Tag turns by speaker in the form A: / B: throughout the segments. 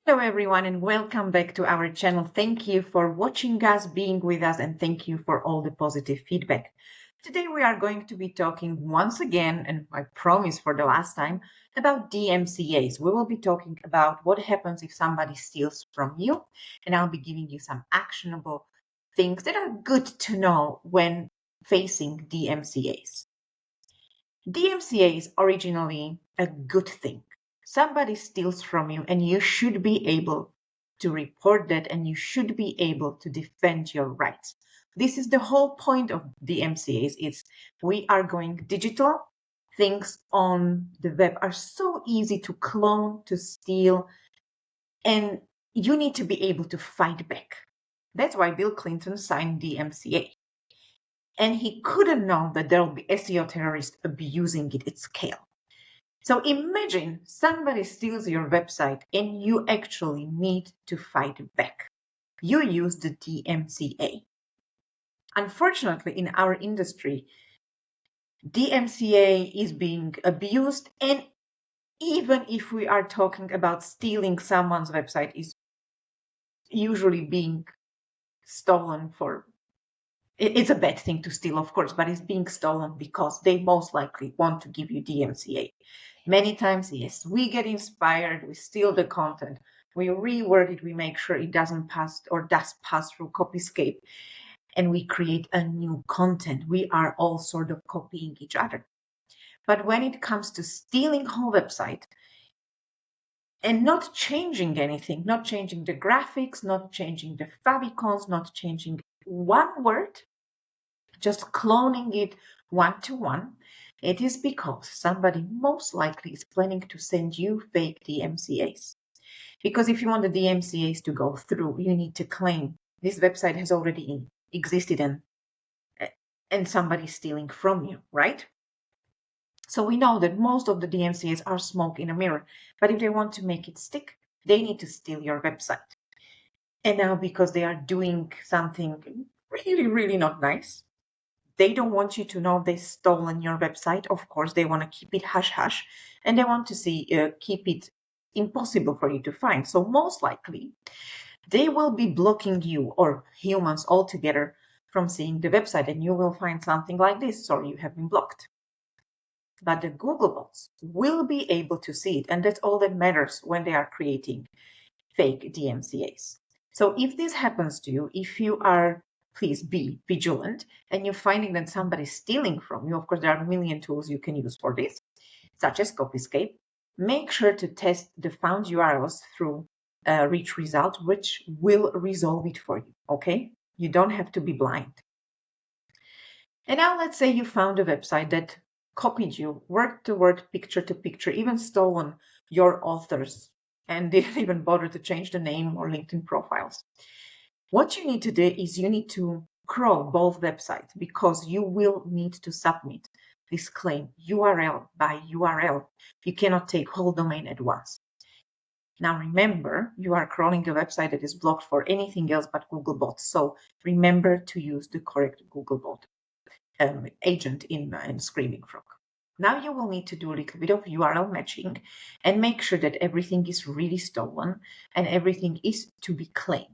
A: Hello, everyone, and welcome back to our channel. Thank you for watching us, being with us, and thank you for all the positive feedback. Today, we are going to be talking once again, and I promise for the last time, about DMCAs. We will be talking about what happens if somebody steals from you, and I'll be giving you some actionable things that are good to know when facing DMCAs. DMCA is originally a good thing. Somebody steals from you, and you should be able to report that, and you should be able to defend your rights. This is the whole point of DMCAs. It's we are going digital. Things on the web are so easy to clone, to steal, and you need to be able to fight back. That's why Bill Clinton signed DMCA. And he couldn't know that there will be SEO terrorists abusing it at scale. So imagine somebody steals your website and you actually need to fight back. You use the DMCA. Unfortunately, in our industry, DMCA is being abused, and even if we are talking about stealing someone's website, is usually being stolen for it's a bad thing to steal, of course, but it's being stolen because they most likely want to give you DMCA. Many times, yes, we get inspired, we steal the content, we reword it, we make sure it doesn't pass or does pass through Copyscape, and we create a new content. We are all sort of copying each other. But when it comes to stealing whole website and not changing anything, not changing the graphics, not changing the favicons, not changing one word, just cloning it one-to-one, it is because somebody most likely is planning to send you fake DMCAs. Because if you want the DMCAs to go through, you need to claim this website has already existed and somebody's stealing from you, right? So we know that most of the DMCAs are smoke in a mirror, but if they want to make it stick, they need to steal your website. And now because they are doing something really, really not nice, they don't want you to know they've stolen your website. Of course, they want to keep it hush hush, and they want to keep it impossible for you to find. So most likely, they will be blocking you or humans altogether from seeing the website, and you will find something like this, or you have been blocked. But the Google bots will be able to see it, and that's all that matters when they are creating fake DMCAs. So if this happens to you, if you are, please be vigilant, and you're finding that somebody's stealing from you, of course, there are a million tools you can use for this, such as Copyscape. Make sure to test the found URLs through Reach Result, which will resolve it for you, okay? You don't have to be blind. And now let's say you found a website that copied you word to word, picture to picture, even stolen your authors and didn't even bother to change the name or LinkedIn profiles. What you need to do is you need to crawl both websites because you will need to submit this claim URL by URL. You cannot take whole domain at once. Now remember, you are crawling a website that is blocked for anything else but Googlebot. So remember to use the correct Googlebot agent in Screaming Frog. Now you will need to do a little bit of URL matching and make sure that everything is really stolen and everything is to be claimed.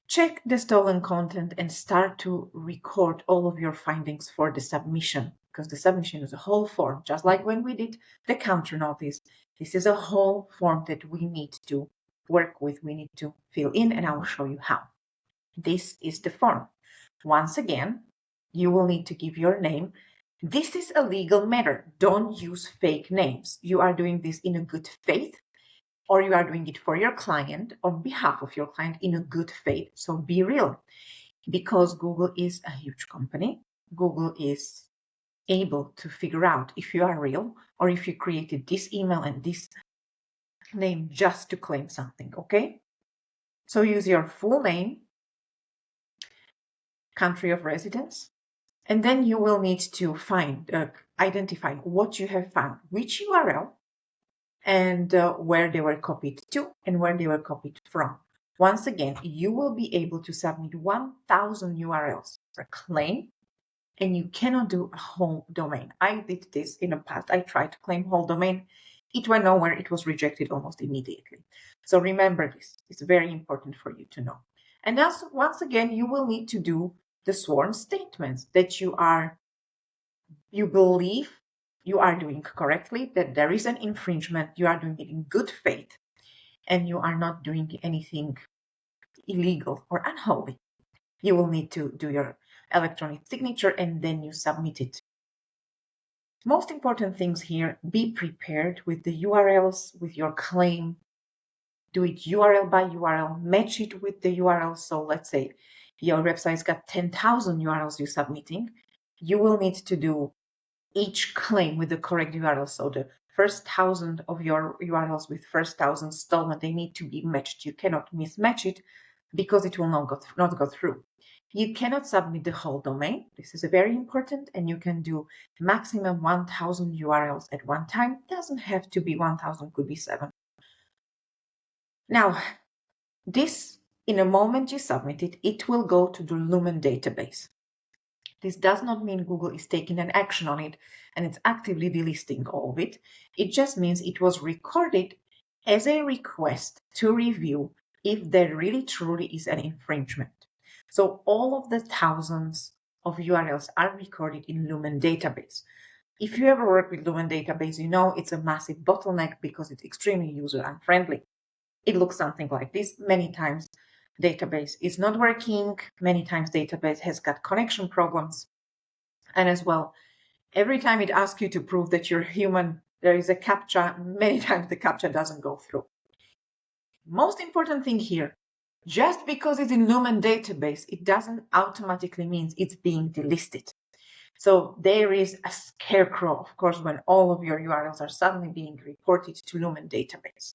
A: Check the stolen content and start to record all of your findings for the submission, because the submission is a whole form, just like when we did the counter notice. This is a whole form that we need to work with, we need to fill in, and I will show you how. This is the form. Once again, you will need to give your name. This is a legal matter. Don't use fake names. You are doing this in a good faith, or you are doing it for your client, on behalf of your client, in a good faith. So be real, because Google is a huge company. Google is able to figure out if you are real or if you created this email and this name just to claim something, okay? So use your full name, country of residence, and then you will need to identify what you have found, which URL, and where they were copied to and where they were copied from. Once again, you will be able to submit 1,000 URLs for claim, and you cannot do a whole domain. I did this in the past. I tried to claim whole domain. It went nowhere. It was rejected almost immediately. So remember this. It's very important for you to know. And also, once again, you will need to do the sworn statements that you believe you are doing correctly, that there is an infringement, you are doing it in good faith, and you are not doing anything illegal or unholy. You will need to do your electronic signature and then you submit it. Most important things here, be prepared with the URLs, with your claim. Do it URL by URL, match it with the URL. So let's say your website's got 10,000 URLs you're submitting. You will need to do each claim with the correct URL. So the first 1,000 of your URLs with first 1,000 stolen, they need to be matched. You cannot mismatch it because it will not go through. You cannot submit the whole domain. This is very important, and you can do maximum 1,000 URLs at one time. It doesn't have to be 1,000, could be 7. Now, this, in a moment you submit it, it will go to the Lumen database. This does not mean Google is taking an action on it and it's actively delisting all of it. It just means it was recorded as a request to review if there really truly is an infringement. So all of the thousands of URLs are recorded in Lumen database. If you ever work with Lumen database, you know it's a massive bottleneck because it's extremely user unfriendly. It looks something like this. Many times database is not working. Many times database has got connection problems. And as well, every time it asks you to prove that you're human, there is a CAPTCHA. Many times the CAPTCHA doesn't go through. Most important thing here, just because it's in Lumen database, it doesn't automatically mean it's being delisted. So there is a scarecrow, of course, when all of your URLs are suddenly being reported to Lumen database.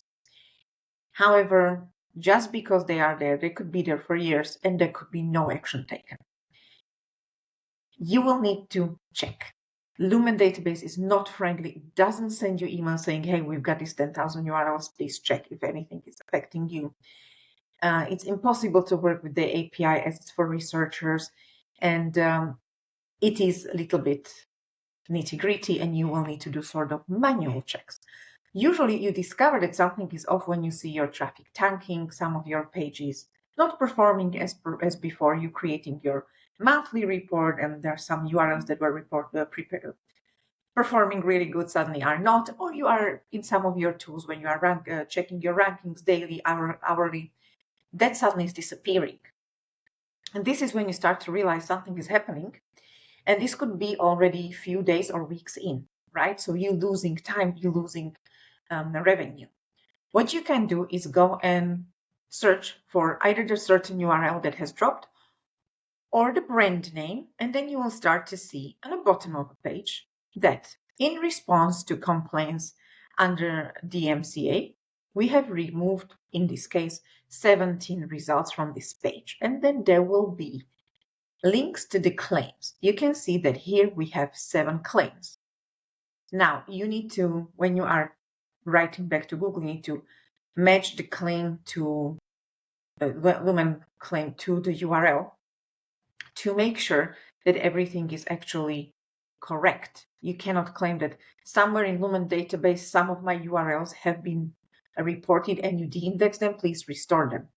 A: However, just because they are there, they could be there for years and there could be no action taken. You will need to check. Lumen database is not friendly. It doesn't send you email saying, hey, we've got these 10,000 URLs. Please check if anything is affecting you. It's impossible to work with the API as it's for researchers. And it is a little bit nitty gritty and you will need to do sort of manual checks. Usually you discover that something is off when you see your traffic tanking, some of your pages not performing as before, you creating your monthly report, and there are some URLs that were performing really good suddenly are not, or you are in some of your tools when you are checking your rankings daily, hourly, that suddenly is disappearing. And this is when you start to realize something is happening, and this could be already a few days or weeks in, right? So you're losing time, you're losing revenue. What you can do is go and search for either the certain URL that has dropped or the brand name, and then you will start to see on the bottom of the page that in response to complaints under DMCA, we have removed, in this case, 17 results from this page. And then there will be links to the claims. You can see that here we have 7 claims. Now, you need to, when you are writing back to Google, you need to match the claim to Lumen claim to the URL to make sure that everything is actually correct. You cannot claim that somewhere in Lumen database, some of my URLs have been reported and you de-index them, please restore them.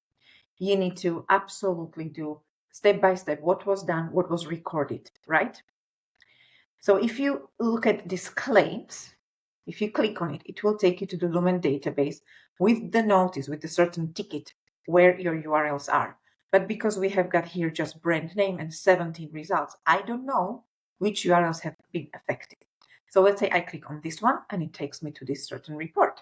A: You need to absolutely do step by step what was done, what was recorded, right? So if you look at these claims, if you click on it, it will take you to the Lumen database with the notice, with a certain ticket where your URLs are. But because we have got here just brand name and 17 results, I don't know which URLs have been affected. So let's say I click on this one and it takes me to this certain report.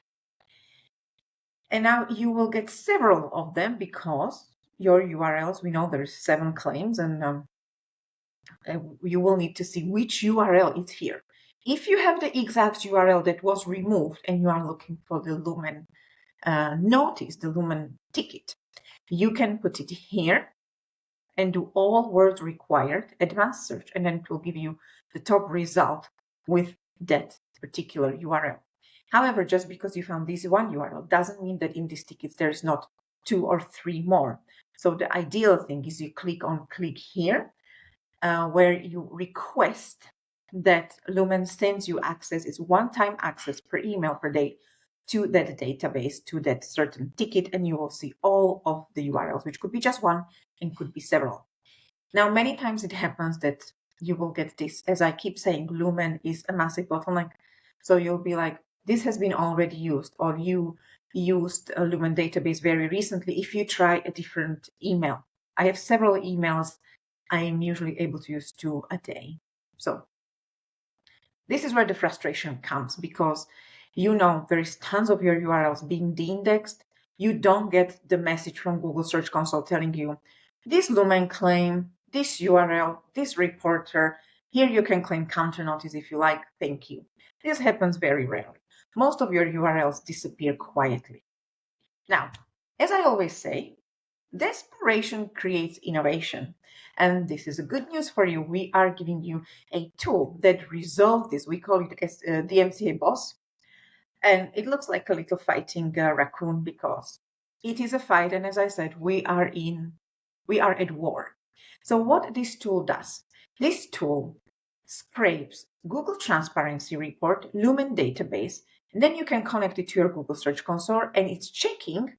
A: And now you will get several of them because your URLs, we know there's 7 claims, and you will need to see which URL is here. If you have the exact URL that was removed and you are looking for the Lumen notice, the Lumen ticket, you can put it here and do all words required, advanced search, and then it will give you the top result with that particular URL. However, just because you found this one URL doesn't mean that in these tickets there is not 2 or 3 more. So the ideal thing is you click here, where you request that Lumen sends you access. It's one-time access per email per day to that database, to that certain ticket, and you will see all of the URLs, which could be just one and could be several. Now, many times it happens that you will get this, as I keep saying, Lumen is a massive bottleneck. So you'll be like, this has been already used, or you used a Lumen database very recently. If you try a different email, I have several emails. I am usually able to use 2 a day. So this is where the frustration comes, because there is tons of your URLs being de-indexed. You don't get the message from Google Search Console telling you, this Lumen claim, this URL, this reporter, here you can claim counter notice if you like, thank you. This happens very rarely. Most of your URLs disappear quietly. Now, as I always say, desperation creates innovation. And this is a good news for you. We are giving you a tool that resolves this. We call it as DMCA boss. And it looks like a little fighting raccoon because it is a fight. And as I said, we are at war. So what this tool does, this tool scrapes Google Transparency Report, Lumen database, and then you can connect it to your Google Search Console, and it's checking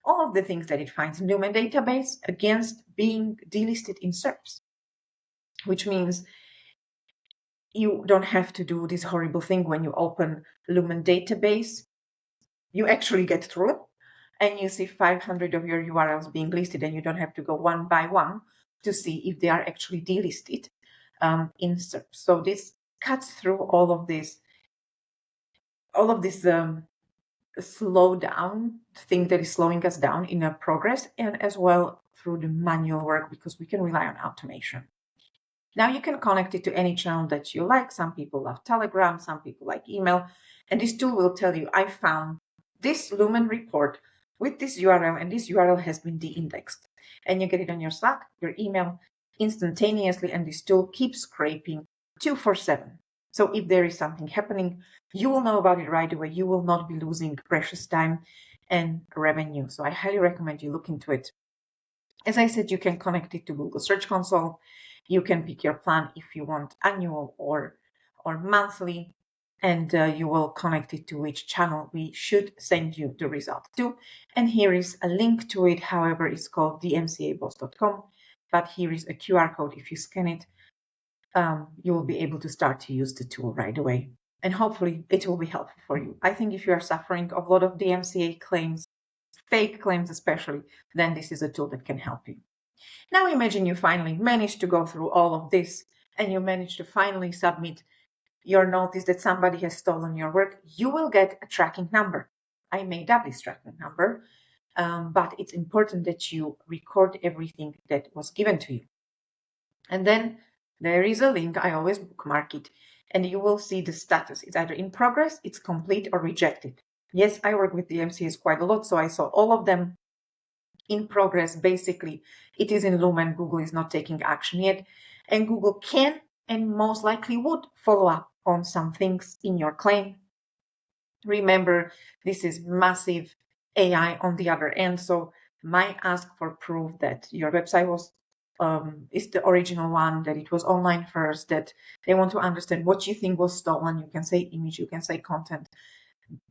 A: all of the things that it finds in Lumen database against being delisted in SERPs, which means you don't have to do this horrible thing when you open Lumen database. You actually get through it and you see 500 of your URLs being listed, and you don't have to go one by one to see if they are actually delisted in SERPs. So this cuts through all of this slow down thing that is slowing us down in our progress, and as well through the manual work, because we can rely on automation. Now you can connect it to any channel that you like. Some people love Telegram, some people like email, and this tool will tell you, I found this Lumen report with this URL, and this URL has been de-indexed. And you get it on your Slack, your email, instantaneously, and this tool keeps scraping 24/7. So if there is something happening, you will know about it right away. You will not be losing precious time and revenue. So I highly recommend you look into it. As I said, you can connect it to Google Search Console. You can pick your plan if you want annual or monthly, and you will connect it to which channel we should send you the result to. And here is a link to it. However, it's called dmcaboss.com, but here is a QR code. If you scan it, you will be able to start to use the tool right away. And hopefully it will be helpful for you. I think if you are suffering of a lot of DMCA claims, fake claims especially, then this is a tool that can help you. Now imagine you finally managed to go through all of this, and you managed to finally submit your notice that somebody has stolen your work. You will get a tracking number. I made up this tracking number, but it's important that you record everything that was given to you. And then there is a link. I always bookmark it, and you will see the status. It's either in progress, it's complete, or rejected. Yes, I work with the DMCAs quite a lot, so I saw all of them. In progress, basically, it is in Lumen. Google is not taking action yet, and Google can and most likely would follow up on some things in your claim. Remember, this is massive AI on the other end, so might ask for proof that your website was is the original one, that it was online first, that they want to understand what you think was stolen. You can say image, you can say content.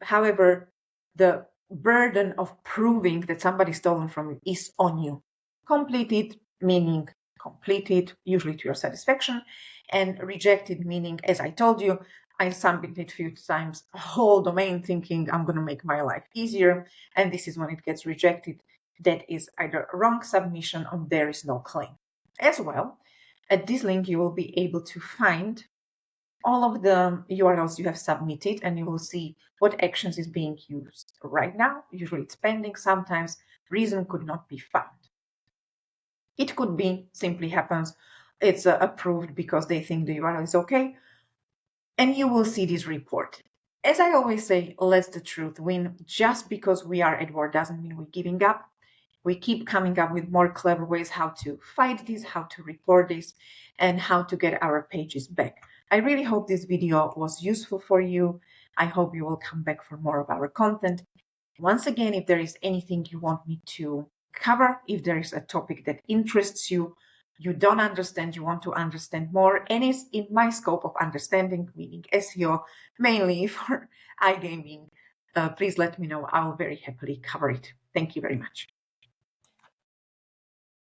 A: However, the burden of proving that somebody stolen from you is on you. Completed, meaning completed, usually to your satisfaction, and rejected, meaning, as I told you, I submitted a few times a whole domain thinking I'm going to make my life easier, and this is when it gets rejected. That is either a wrong submission or there is no claim. As well, at this link, you will be able to find all of the URLs you have submitted, and you will see what actions is being used right now. Usually it's pending. Sometimes reason could not be found. It could be simply happens it's approved because they think the URL is okay, and you will see this report. As I always say, let the truth win. Just because we are at war doesn't mean we're giving up. We keep coming up with more clever ways how to fight this, how to report this, and how to get our pages back. I really hope this video was useful for you. I hope you will come back for more of our content. Once again, if there is anything you want me to cover, if there is a topic that interests you, you don't understand, you want to understand more, and is in my scope of understanding, meaning SEO, mainly for iGaming, please let me know. I'll very happily cover it. Thank you very much.